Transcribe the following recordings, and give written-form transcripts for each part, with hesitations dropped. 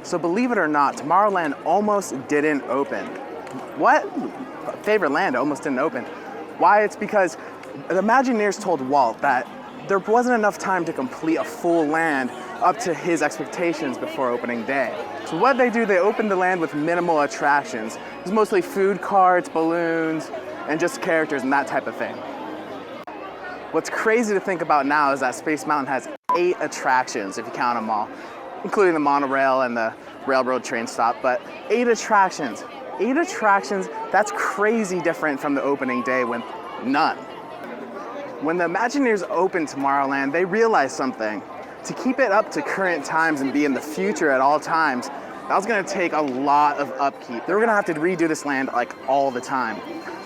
So believe it or not, Tomorrowland almost didn't open. What? Favorite land almost didn't open. Why? It's because the Imagineers told Walt that there wasn't enough time to complete a full land up to his expectations before opening day. So what they do, they opened the land with minimal attractions. It was mostly food carts, balloons, and just characters and that type of thing. What's crazy to think about now is that Space Mountain has 8 attractions, if you count them all, including the monorail and the railroad train stop, but 8 attractions. 8 attractions, that's crazy different from the opening day when none. When the Imagineers opened Tomorrowland, they realized something. To keep it up to current times and be in the future at all times, that was gonna take a lot of upkeep. They were gonna have to redo this land like all the time.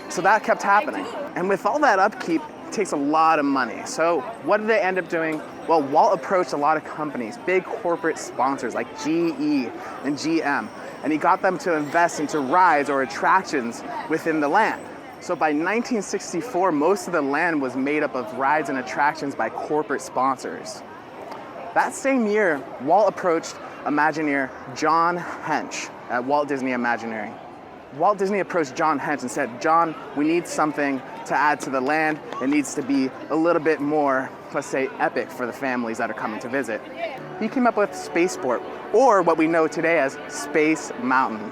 So that kept happening. And with all that upkeep, it takes a lot of money. So what did they end up doing? Well, Walt approached a lot of companies, big corporate sponsors like GE and GM, and he got them to invest into rides or attractions within the land. So by 1964, most of the land was made up of rides and attractions by corporate sponsors. That same year, Walt approached Imagineer John Hench at Walt Disney Imagineering. Walt Disney approached John Hench and said, "John, we need something to add to the land. It needs to be a little bit more, let's say, epic for the families that are coming to visit." He came up with Spaceport, or what we know today as Space Mountain.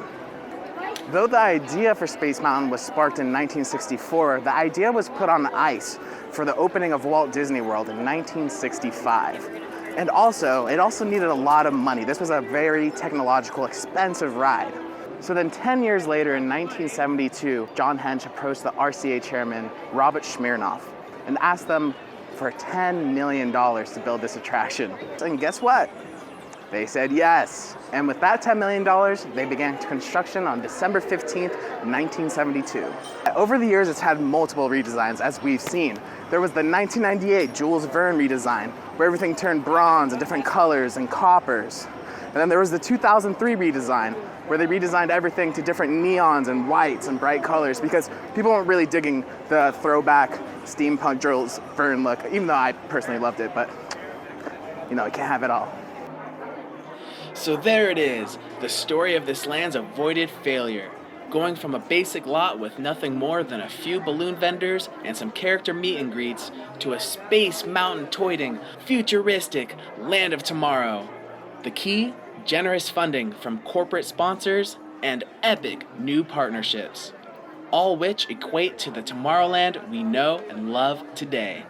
Though the idea for Space Mountain was sparked in 1964, the idea was put on ice for the opening of Walt Disney World in 1965. And also, it also needed a lot of money. This was a very technological, expensive ride. So then 10 years later, in 1972, John Hench approached the RCA chairman, Robert Smirnoff, and asked them for $10 million to build this attraction. And guess what? They said yes. And with that $10 million, they began construction on December 15th, 1972. Over the years, it's had multiple redesigns, as we've seen. There was the 1998 Jules Verne redesign, where everything turned bronze and different colors and coppers. And then there was the 2003 redesign, where they redesigned everything to different neons and whites and bright colors because people weren't really digging the throwback steampunk Jules Verne look, even though I personally loved it, but you know, you can't have it all. So there it is, the story of this land's avoided failure. Going from a basic lot with nothing more than a few balloon vendors and some character meet and greets to a Space Mountain toiting, futuristic land of tomorrow. The key? Generous funding from corporate sponsors and epic new partnerships, all which equate to the Tomorrowland we know and love today.